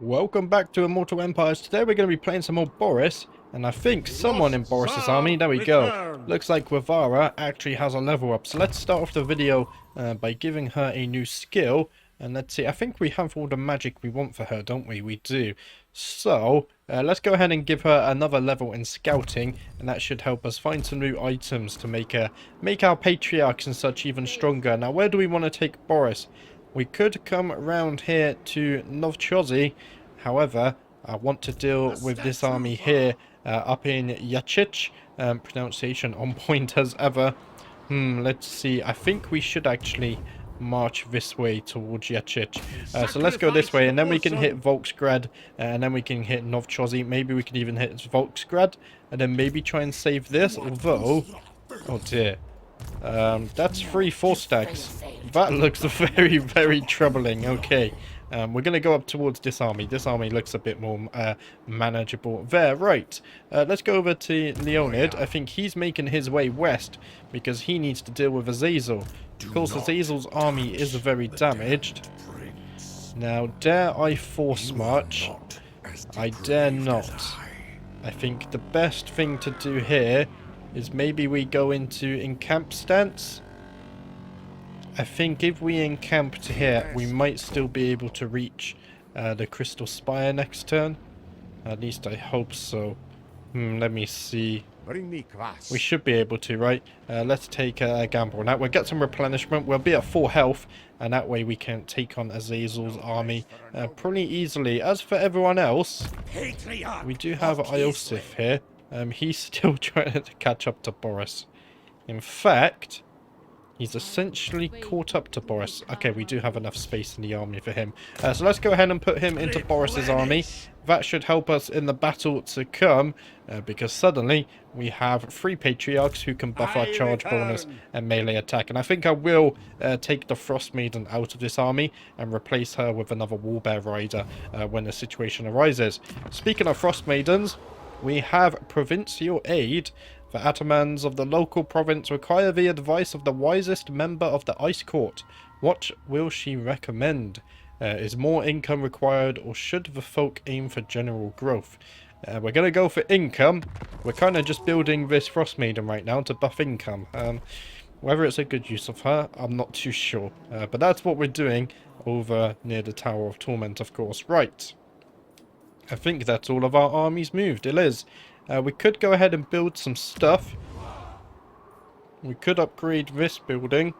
Welcome back to Immortal Empires. Today we're going to be playing some more Boris, and I think someone in Boris's army, there we go, looks like Guevara actually has a level up. So let's start off the video by giving her a new skill, and let's see, I think we have all the magic we want for her, don't we? We do. So let's go ahead and give her another level in scouting, and that should help us find some new items to make our patriarchs and such even stronger. Now, where do we want to take Boris? We could come around here to Novchovy. However, I want to deal with this army here up in Yachich. Pronunciation on point as ever. Let's see. I think we should actually march this way towards Yachich. So let's go this way, and then we can hit Volksgrad, and then we can hit Novchovy. Maybe we can even hit Volksgrad, and then maybe try and save this. Although, oh dear. That's 3 4-stacks. That looks very, very troubling. Okay. We're going to go up towards this army. This army looks a bit more manageable. There, right. Let's go over to Leonid. I think he's making his way west because he needs to deal with Azazel. Of course, Azazel's army is very damaged. Now, dare I force march? I dare not. I think the best thing to do here is maybe we go into encamp stance. I think if we encamped here, we might still be able to reach the Crystal Spire next turn. At least I hope so. Let me see. We should be able to, right? Let's take a gamble on that. We'll get some replenishment. We'll be at full health, and that way we can take on Azazel's army pretty easily. As for everyone else, we do have Iosif here. He's still trying to catch up to Boris. In fact, he's essentially caught up to Boris. Okay, we do have enough space in the army for him. So let's go ahead and put him into Boris's army. That should help us in the battle to come, because suddenly we have 3 patriarchs who can buff our charge bonus and melee attack. And I think I will take the Frost Maiden out of this army and replace her with another Warbear Rider when the situation arises. Speaking of Frost Maidens, we have provincial aid. The atamans of the local province require the advice of the wisest member of the Ice Court. What will she recommend? Is more income required, or should the folk aim for general growth? We're going to go for income. We're kind of just building this Frost Maiden right now to buff income. Whether it's a good use of her, I'm not too sure. But that's what we're doing over near the Tower of Torment, of course. Right. I think that's all of our armies moved. It is. We could go ahead and build some stuff. We could upgrade this building.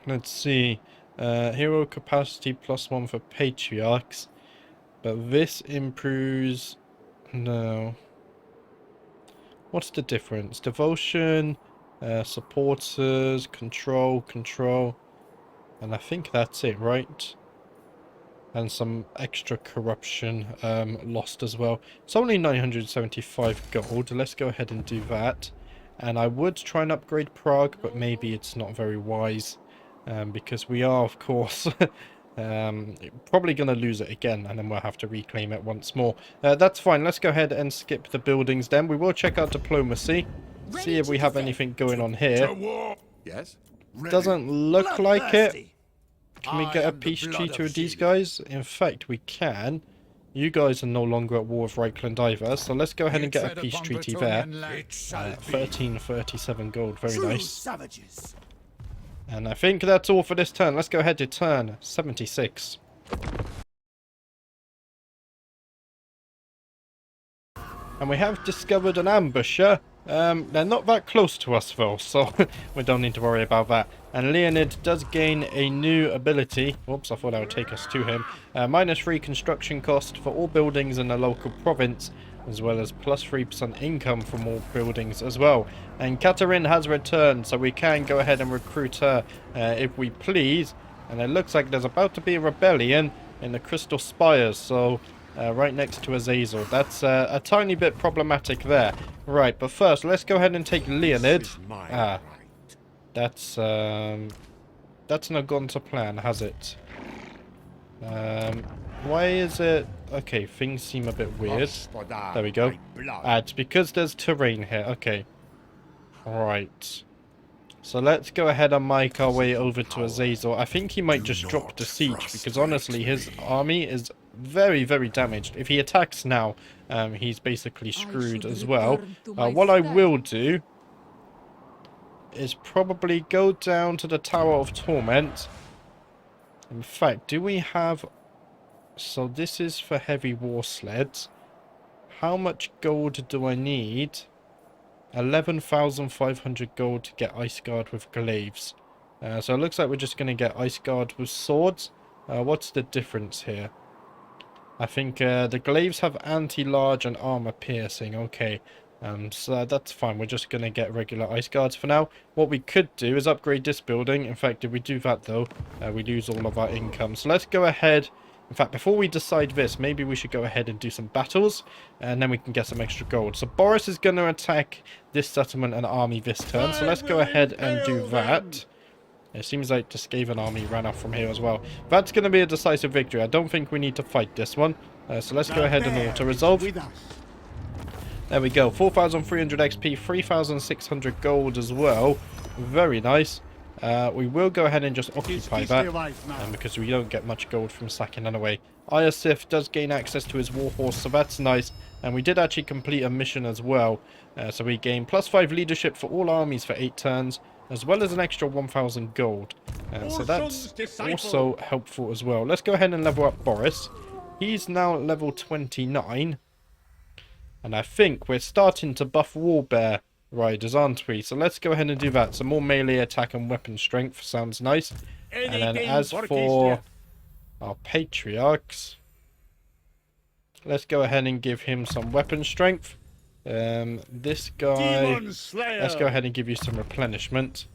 Let's see. Hero capacity +1 for patriarchs. But this improves... No. What's the difference? Devotion, supporters, control. And I think that's it, right? And some extra corruption lost as well. It's only 975 gold. Let's go ahead and do that. And I would try and upgrade Prague, but maybe it's not very wise. Because we are, of course, probably going to lose it again. And then we'll have to reclaim it once more. That's fine. Let's go ahead and skip the buildings then. We will check out diplomacy. See if we have anything going on here. Yes. Doesn't look like it. Can we get a peace treaty with these guys? In fact, we can. You guys are no longer at war with Reichland either, so let's go ahead and get a peace treaty there. 1337 gold, very nice. And I think that's all for this turn. Let's go ahead to turn 76. And we have discovered an ambusher. They're not that close to us though, so we don't need to worry about that. And Leonid does gain a new ability. Oops, I thought that would take us to him. -3 construction cost for all buildings in the local province, as well as +3% income from all buildings as well. And Katerin has returned, so we can go ahead and recruit her if we please. And it looks like there's about to be a rebellion in the Crystal Spires, so... right next to Azazel. That's a tiny bit problematic there. Right, but first, let's go ahead and take Leonid. That's not gone to plan, has it? Why is it... Okay, things seem a bit weird. There we go. It's because there's terrain here. Okay. Right. So let's go ahead and make our way over to Azazel. I think he might just drop the siege, because honestly, his army is very, very damaged. If he attacks now, he's basically screwed as well. What I will do is probably go down to the Tower of Torment. In fact, do we have... So this is for heavy war sleds. How much gold do I need? 11,500 gold to get Ice Guard with glaives. So it looks like we're just going to get Ice Guard with swords. What's the difference here? I think the glaives have anti-large and armor piercing. Okay, so that's fine. We're just going to get regular Ice Guards for now. What we could do is upgrade this building. In fact, if we do that though, we lose all of our income. So let's go ahead. In fact, before we decide this, maybe we should go ahead and do some battles, and then we can get some extra gold. So Boris is going to attack this settlement and army this turn, so let's go ahead and do that. It seems like the Skaven army ran off from here as well. That's going to be a decisive victory. I don't think we need to fight this one. So let's go ahead and auto-resolve. There we go. 4,300 XP, 3,600 gold as well. Very nice. We will go ahead and just occupy that, because we don't get much gold from sacking anyway. Iosif does gain access to his warhorse, so that's nice. And we did actually complete a mission as well. So we gain +5 leadership for all armies for 8 turns, as well as an extra 1,000 gold. So that's also helpful as well. Let's go ahead and level up Boris. He's now at level 29. And I think we're starting to buff Warbear riders, aren't we? So let's go ahead and do that. Some more melee attack and weapon strength sounds nice. And then as for our patriarchs, let's go ahead and give him some weapon strength. This guy, let's go ahead and give you some replenishment.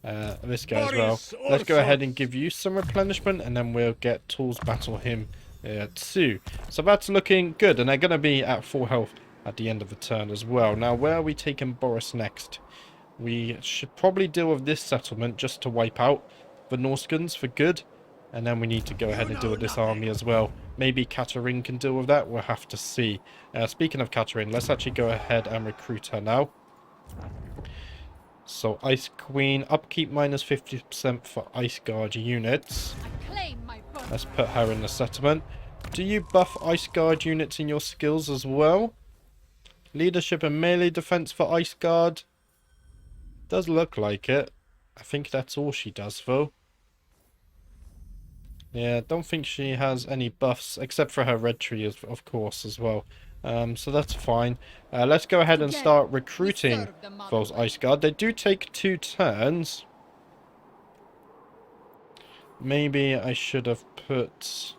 This guy as well. Let's go ahead and give you some replenishment, and then we'll get tools battle him too. So that's looking good, and they're going to be at full health at the end of the turn as well. Now, where are we taking Boris next? We should probably deal with this settlement just to wipe out the Norskans for good. And then we need to go ahead and deal with this army as well. Maybe Katarine can deal with that. We'll have to see. Speaking of Katarine, let's actually go ahead and recruit her now. So, Ice Queen, upkeep minus 50% for Ice Guard units. Let's put her in the settlement. Do you buff Ice Guard units in your skills as well? Leadership and melee defense for Ice Guard. Does look like it. I think that's all she does though. Yeah, I don't think she has any buffs except for her red tree of course as well. So that's fine. Let's go ahead and start recruiting those Ice Guard. They do take 2 turns. Maybe I should have put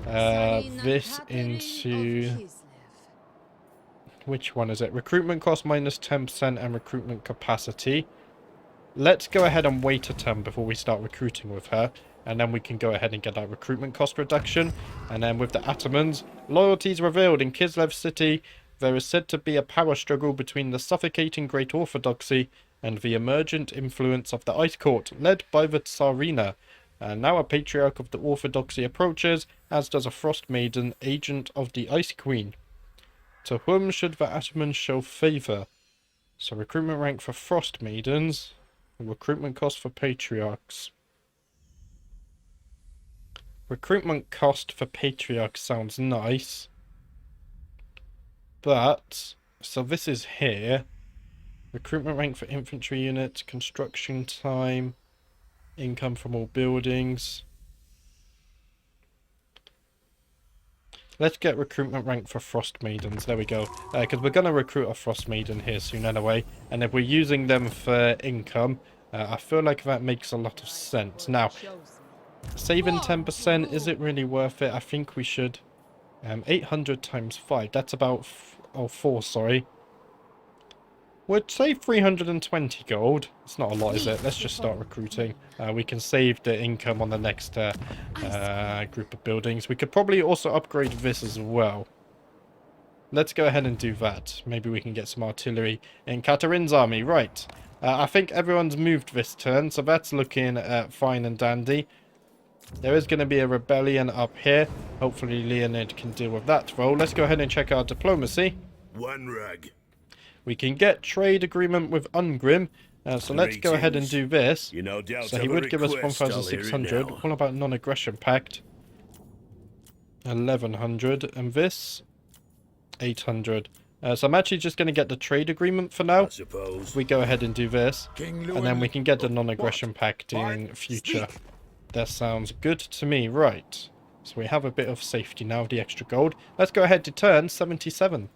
this into... Which one is it? Recruitment cost minus 10% and recruitment capacity. Let's go ahead and wait a turn before we start recruiting with her. And then we can go ahead and get our recruitment cost reduction. And then with the Atamans, loyalties revealed in Kislev city. There is said to be a power struggle between the suffocating Great Orthodoxy and the emergent influence of the Ice Court, led by the Tsarina. And now a patriarch of the Orthodoxy approaches, as does a Frost Maiden, agent of the Ice Queen. To whom should the Atamans show favour? So recruitment rank for Frost Maidens, recruitment cost for patriarchs. Recruitment cost for patriarchs sounds nice. But, so this is here. Recruitment rank for infantry units, construction time, income from all buildings. Let's get recruitment rank for Frost Maidens. There we go. Because we're going to recruit a Frost Maiden here soon anyway. And if we're using them for income, I feel like that makes a lot of sense. Now, saving 10%, is it really worth it? I think we should. 800 times 5. That's about... 4, sorry. We'd save 320 gold. It's not a lot, is it? Let's just start recruiting. We can save the income on the next group of buildings. We could probably also upgrade this as well. Let's go ahead and do that. Maybe we can get some artillery in Katarine's army. Right. I think everyone's moved this turn, so that's looking fine and dandy. There is going to be a rebellion up here. Hopefully Leonid can deal with that role. Let's go ahead and check our diplomacy. One rag. We can get trade agreement with Ungrim. So let's go ahead and do this. You no doubt So he would give us 1,600. What about non-aggression pact? 1100. And this? 800. So I'm actually just going to get the trade agreement for now. We go ahead and do this. And then we can get the non-aggression pact in future. That sounds good to me. Right. So we have a bit of safety now with the extra gold. Let's go ahead to turn 77.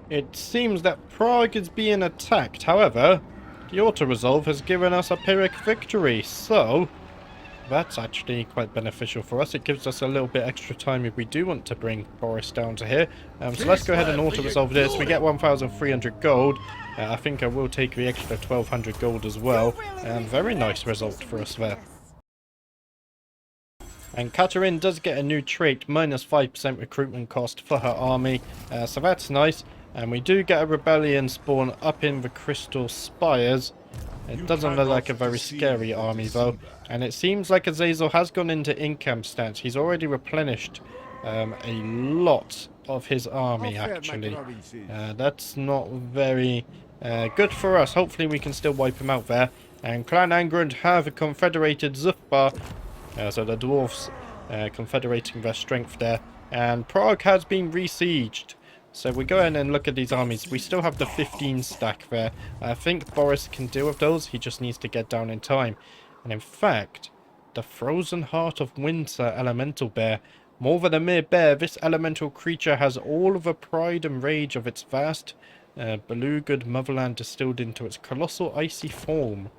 It seems that Prague is being attacked. However, the auto-resolve has given us a Pyrrhic victory. So that's actually quite beneficial for us. It gives us a little bit extra time if we do want to bring Boris down to here. So let's go ahead and auto-resolve this. We get 1,300 gold. I think I will take the extra 1,200 gold as well. Very nice result for us there. And Katerin does get a new trait, minus 5% recruitment cost for her army. So that's nice. And we do get a rebellion spawn up in the Crystal Spires. It doesn't look like a very scary army though. And it seems like Azazel has gone into in-camp stance. He's already replenished a lot of his army actually. That's not very good for us. Hopefully we can still wipe him out there. And Clan Angrand have confederated Zufbar. So the dwarves confederating their strength there. And Prague has been besieged. So we go ahead and look at these armies. We still have the 15 stack there. I think Boris can deal with those. He just needs to get down in time. And in fact, the Frozen Heart of Winter Elemental Bear. More than a mere bear, this elemental creature has all of the pride and rage of its vast, belugared motherland distilled into its colossal icy form.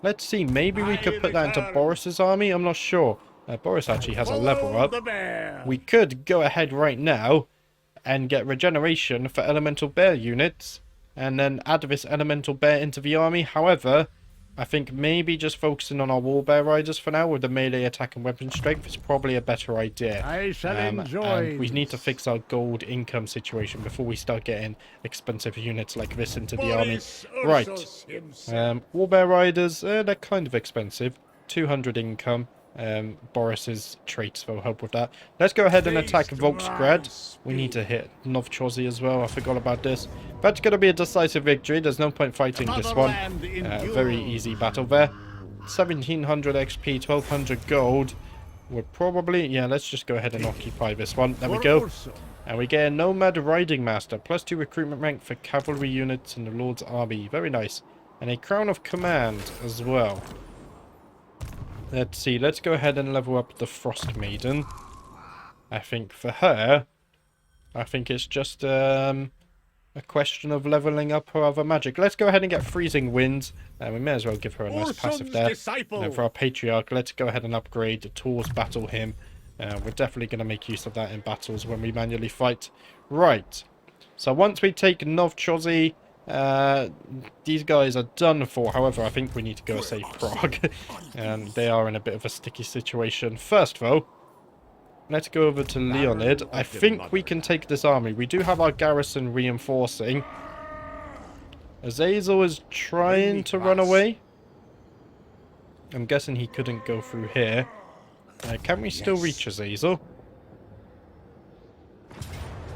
Let's see, maybe we could put that into Boris's army? I'm not sure. Boris actually has a level up. We could go ahead right now and get regeneration for elemental bear units and then add this elemental bear into the army. However, I think maybe just focusing on our Warbear Riders for now with the melee attack and weapon strength is probably a better idea. I shall enjoy. And we need to fix our gold income situation before we start getting expensive units like this into the army. Right. Warbear Riders, they're kind of expensive. 200 income. Boris's traits will help with that. Let's go ahead and attack Volksgrad. We need to hit Novchozy as well. I forgot about this. That's going to be a decisive victory. There's no point fighting this one. Very easy battle there. 1700 XP, 1200 gold. We're probably... Yeah, let's just go ahead and occupy this one. There we go. And we get a Nomad Riding Master. +2 recruitment rank for cavalry units in the Lord's Army. Very nice. And a Crown of Command as well. Let's see, let's go ahead and level up the Frost Maiden. I think for her, I think it's just a question of leveling up her other magic. Let's go ahead and get Freezing Winds. We may as well give her a nice passive there. And then for our Patriarch, let's go ahead and upgrade the Tools Battle him. We're definitely going to make use of that in battles when we manually fight. Right, so once we take Novchozy, these guys are done for. However, I think we need to go save Prague. And they are in a bit of a sticky situation. First though, let's go over to Leonid. I think we can take this army. We do have our garrison reinforcing. Azazel is trying to run away. I'm guessing he couldn't go through here. Can we still reach Azazel?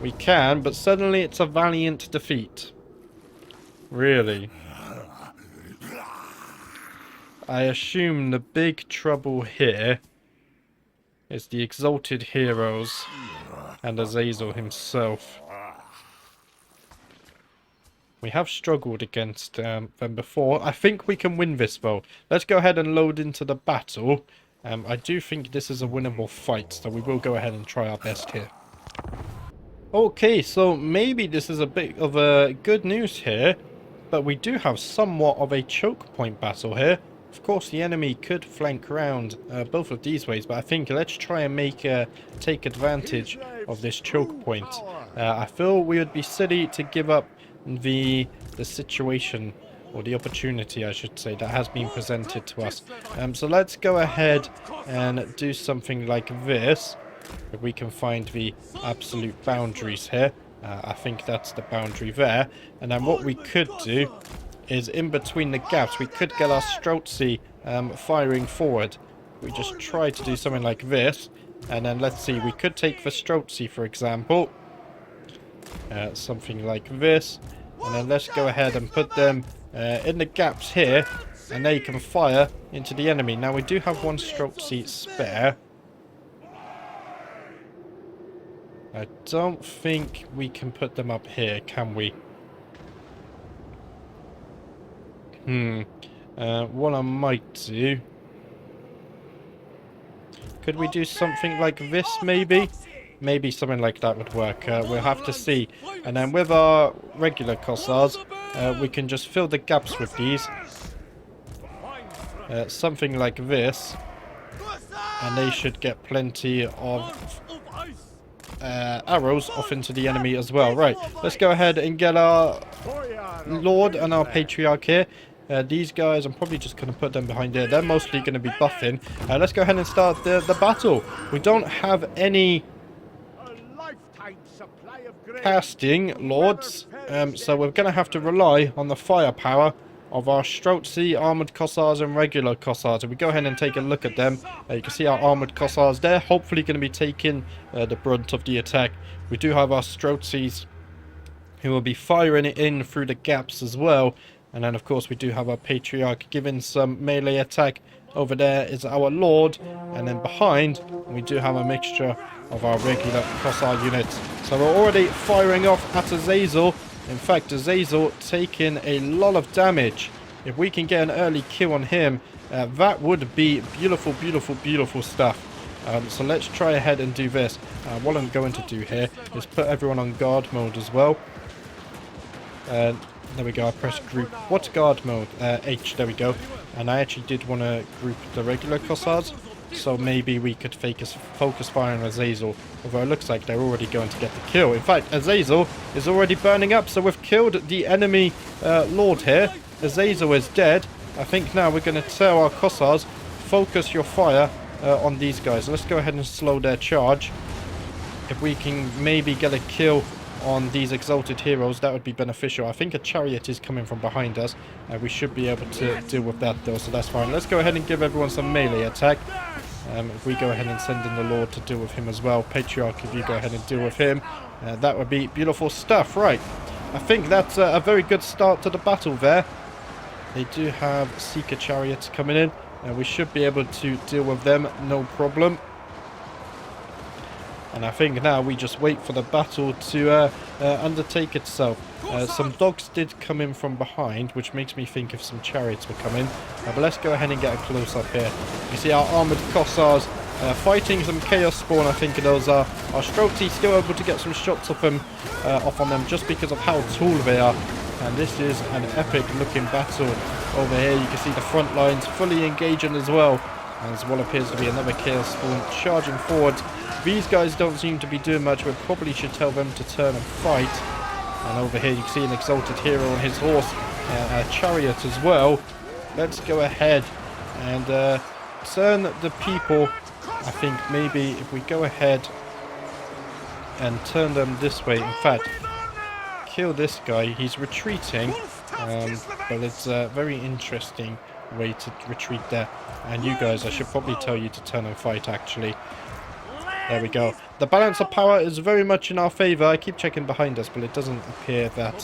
We can, but suddenly it's a valiant defeat. Really? I assume the big trouble here is the Exalted Heroes and Azazel himself. We have struggled against them before. I think we can win this though. Let's go ahead and load into the battle. I do think this is a winnable fight, so we will go ahead and try our best here. Okay, so maybe this is a bit of a good news here. But we do have somewhat of a choke point battle here. Of course, the enemy could flank around both of these ways, but I think let's try and take advantage of this choke point. I feel we would be silly to give up the situation, or the opportunity, I should say, that has been presented to us. So let's go ahead and do something like this. If we can find the absolute boundaries here. I think that's the boundary there. And then what we could do is in between the gaps, we could get our Streltsy firing forward. We just try to do something like this. And then let's see, we could take the Streltsy, for example. Something like this. And then let's go ahead and put them in the gaps here. and they can fire into the enemy. Now we do have one stroke seat spare. I don't think we can put them up here, can we? What I might do... Could we do something like this, maybe? Maybe something like that would work. We'll have to see. And then with our regular Kossars, we can just fill the gaps with these. Something like this. And they should get plenty of arrows off into the enemy as well. Right, let's go ahead and get our Lord and our Patriarch here. These guys, I'm probably just going to put them behind there. They're mostly going to be buffing. Let's go ahead and start the battle. We don't have any casting Lords, so we're going to have to rely on the firepower of our Strozzi, Armoured Kossars and regular Kossars. If we go ahead and take a look at them, you can see our Armoured Kossars. They're hopefully going to be taking the brunt of the attack. We do have our Strozzis who will be firing it in through the gaps as well. And then, of course, we do have our Patriarch giving some melee attack. Over there is our Lord. And then behind, we do have a mixture of our regular Kossar units. So we're already firing off at Azazel. In fact, Azazel taking a lot of damage. If we can get an early kill on him, that would be beautiful, beautiful, beautiful stuff. So let's try ahead and do this. What I'm going to do here is put everyone on guard mode as well. There we go, I pressed group. What's guard mode? H, there we go. And I actually did want to group the regular Kossars, so maybe we could focus fire on Azazel. Although it looks like they're already going to get the kill. In fact, Azazel is already burning up, so we've killed the enemy Lord here. Azazel is dead. I think now we're going to tell our Kossars, focus your fire on these guys. Let's go ahead and slow their charge. If we can maybe get a kill on these exalted heroes, that would be beneficial. I think a chariot is coming from behind us. We should be able to deal with that though, so that's fine. Let's go ahead and give everyone some melee attack. If we go ahead and send in the Lord to deal with him as well. Patriarch, if you go ahead and deal with him, that would be beautiful stuff. Right, I think that's a very good start to the battle there. They do have Seeker chariots coming in, and we should be able to deal with them, no problem. And I think now we just wait for the battle to undertake itself. Some dogs did come in from behind, which makes me think if some chariots were coming. But let's go ahead and get a close-up here. You see our Armoured Kossars fighting some Chaos Spawn, I think those are. Our Strozzi still able to get some shots off on them just because of how tall they are. And this is an epic-looking battle. Over here you can see the front lines fully engaging as well. As well appears to be another Chaos Spawn charging forward. These guys don't seem to be doing much. We probably should tell them to turn and fight. And over here you can see an exalted hero on his horse, a chariot as well. Let's go ahead and turn the people. I think maybe if we go ahead and turn them this way. In fact, kill this guy. He's retreating, but it's a very interesting way to retreat there. And you guys, I should probably tell you to turn and fight actually. There we go. The balance of power is very much in our favour. I keep checking behind us, but it doesn't appear that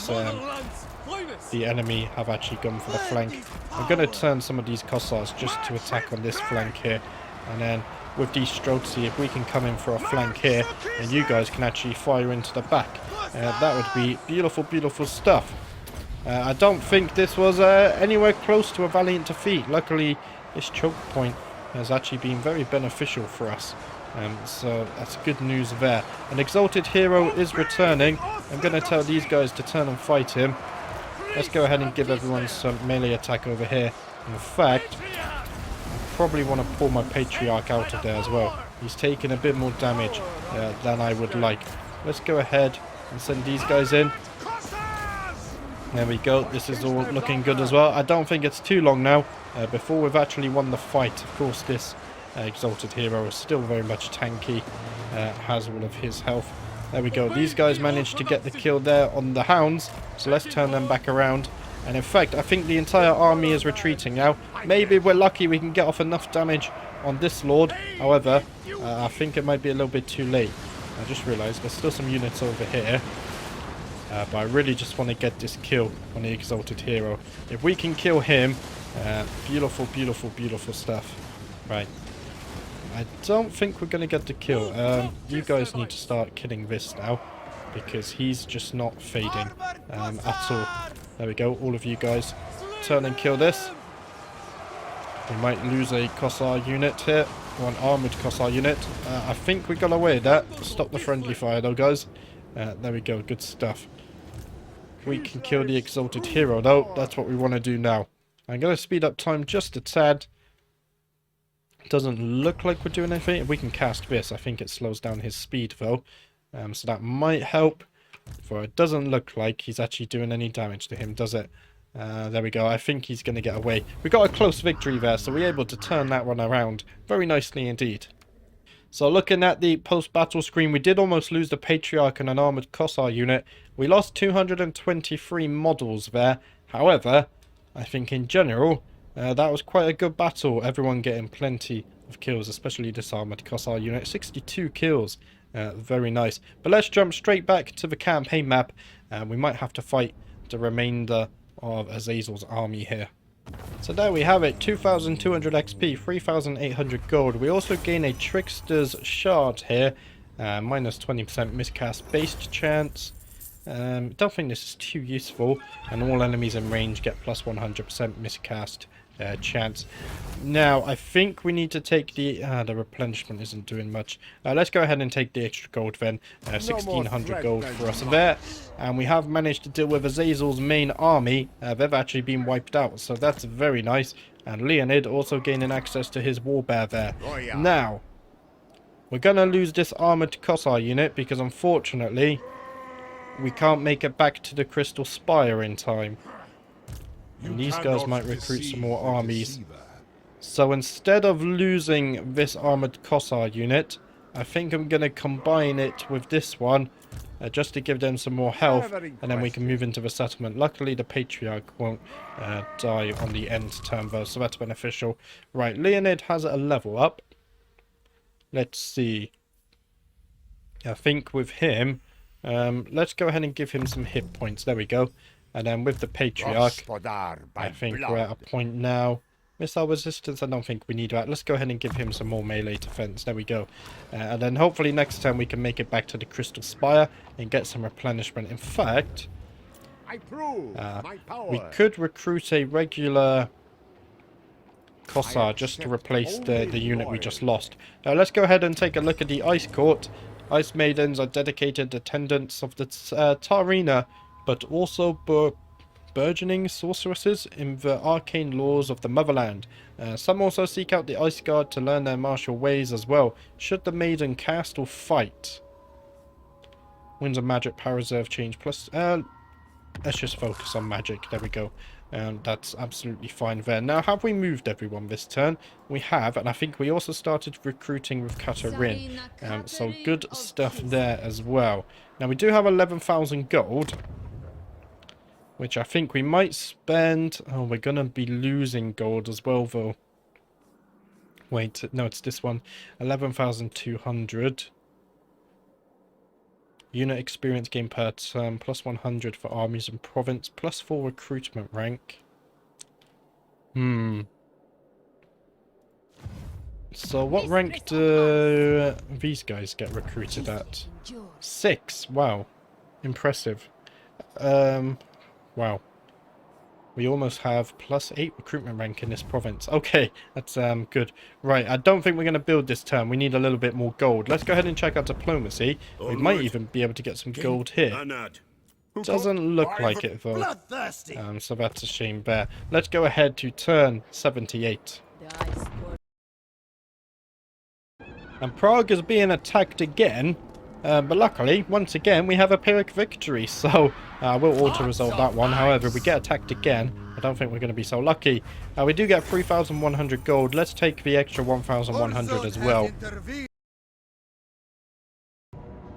the enemy have actually gone for the flank. I'm going to turn some of these Kossars just to attack on this flank here. And then with these Strozzi, if we can come in for a flank here, and you guys can actually fire into the back. That would be beautiful, beautiful stuff. I don't think this was anywhere close to a valiant defeat. Luckily, this choke point has actually been very beneficial for us. So that's good news there. An exalted hero is returning. I'm going to tell these guys to turn and fight him. Let's go ahead and give everyone some melee attack over here. In fact, I probably want to pull my Patriarch out of there as well. He's taking a bit more damage than I would like. Let's go ahead and send these guys in. There we go. This is all looking good as well. I don't think it's too long now before we've actually won the fight. Of course, this exalted hero is still very much tanky, has all of his health. There we go. These guys managed to get the kill there on the hounds, so let's turn them back around. And in fact, I think the entire army is retreating now. Maybe we're lucky we can get off enough damage on this Lord. However, I think it might be a little bit too late. I just realized there's still some units over here. But I really just want to get this kill on the exalted hero. If we can kill him, Beautiful, beautiful, beautiful stuff. Right. I don't think we're going to get the kill. You guys need to start killing this now, because he's just not fading at all. There we go. All of you guys turn and kill this. We might lose a Kossar unit here, or an armoured Kossar unit. I think we got away with that. Stop the friendly fire though, guys. There we go. Good stuff. We can kill the exalted hero though. That's what we want to do now. I'm going to speed up time just a tad. Doesn't look like we're doing anything. If we can cast this, I think it slows down his speed though. So that might help. For it doesn't look like he's actually doing any damage to him, does it? There we go. I think he's going to get away. We got a close victory there, so we're able to turn that one around very nicely indeed. So looking at the post-battle screen, we did almost lose the Patriarch and an armoured Kossar unit. We lost 223 models there. However, I think in general, that was quite a good battle. Everyone getting plenty of kills, especially this armoured Kossar unit. 62 kills. Very nice. But let's jump straight back to the campaign map. We might have to fight the remainder of Azazel's army here. So there we have it. 2,200 XP, 3,800 gold. We also gain a Trickster's Shard here. Minus 20% miscast based chance. Don't think this is too useful. And all enemies in range get plus 100% miscast chance. Now, I think we need to take the replenishment isn't doing much. Let's go ahead and take the extra gold then. 1,600 gold for us there. And we have managed to deal with Azazel's main army. They've actually been wiped out, so that's very nice. And Leonid also gaining access to his warbear there. Now, we're going to lose this armoured Kossar unit because unfortunately, we can't make it back to the Crystal Spire in time. And these guys might recruit some more armies. So instead of losing this armoured Kossar unit, I think I'm going to combine it with this one. Just to give them some more health. And then we can move into the settlement. Luckily the Patriarch won't die on the end turn though. So that's beneficial. Right, Leonid has a level up. Let's see. I think with him, let's go ahead and give him some hit points. There we go. And then with the Patriarch, I think we're at a point now. Missile resistance, I don't think we need that. Let's go ahead and give him some more melee defense. There we go. And then hopefully next time we can make it back to the Crystal Spire and get some replenishment. In fact, we could recruit a regular Kossar just to replace the unit we just lost. Now let's go ahead and take a look at the Ice Court. Ice Maidens are dedicated attendants of the Tarina, but also burgeoning sorceresses in the arcane laws of the motherland. Some also seek out the Ice Guard to learn their martial ways as well, should the maiden cast or fight. Winds of magic, power reserve change plus... let's just focus on magic, there we go. That's absolutely fine there. Now, have we moved everyone this turn? We have, and I think we also started recruiting with Katarin. So good stuff there as well. Now, we do have 11,000 gold, which I think we might spend... Oh, we're going to be losing gold as well, though. Wait, no, it's this one. 11,200. Unit experience gain per turn, plus 100 for armies and province, plus 4 recruitment rank. So what rank do these guys get recruited at? 6. Wow. Impressive. Wow. We almost have plus 8 recruitment rank in this province. Okay, that's good. Right, I don't think we're going to build this turn. We need a little bit more gold. Let's go ahead and check out diplomacy. We might even be able to get some gold here. Doesn't look like it though. So that's a shame there. Let's go ahead to turn 78. And Prague is being attacked again. But luckily, once again, we have a Pyrrhic victory, so we'll auto-resolve that one. However, if we get attacked again, I don't think we're going to be so lucky. We do get 3,100 gold. Let's take the extra 1,100 as well.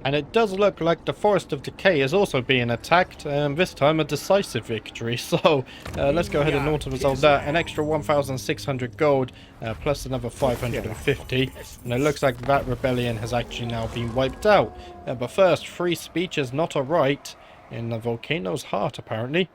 And it does look like the Forest of Decay is also being attacked, this time a decisive victory. So let's go ahead and auto-resolve that. An extra 1,600 gold, plus another 550. And it looks like that rebellion has actually now been wiped out. But first, free speech is not a right in the volcano's heart, apparently.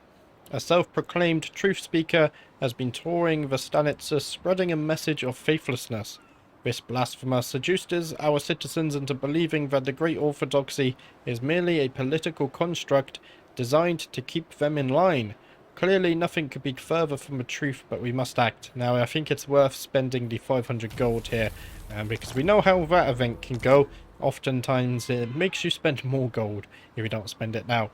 A self-proclaimed truth speaker, has been touring the Stanitsa, spreading a message of faithlessness. This blasphemer seduces our citizens into believing that the Great Orthodoxy is merely a political construct designed to keep them in line. Clearly nothing could be further from the truth, but we must act. Now I think it's worth spending the 500 gold here, because we know how that event can go. Oftentimes it makes you spend more gold if you don't spend it now.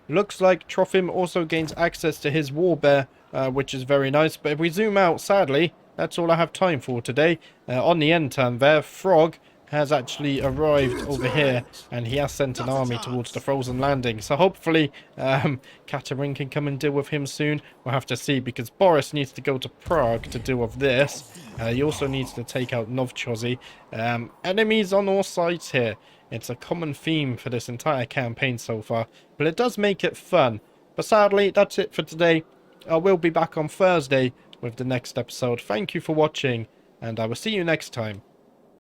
Looks like Trofim also gains access to his warbear, which is very nice. But if we zoom out, sadly, that's all I have time for today. On the end turn there, Frog has actually arrived over here, and he has sent an army towards the frozen landing. So hopefully Katerin can come and deal with him soon. We'll have to see, because Boris needs to go to Prague to deal with this. He also needs to take out Novchozy. Enemies on all sides here. It's a common theme for this entire campaign so far, but it does make it fun. But sadly, that's it for today. I will be back on Thursday with the next episode. Thank you for watching, and I will see you next time.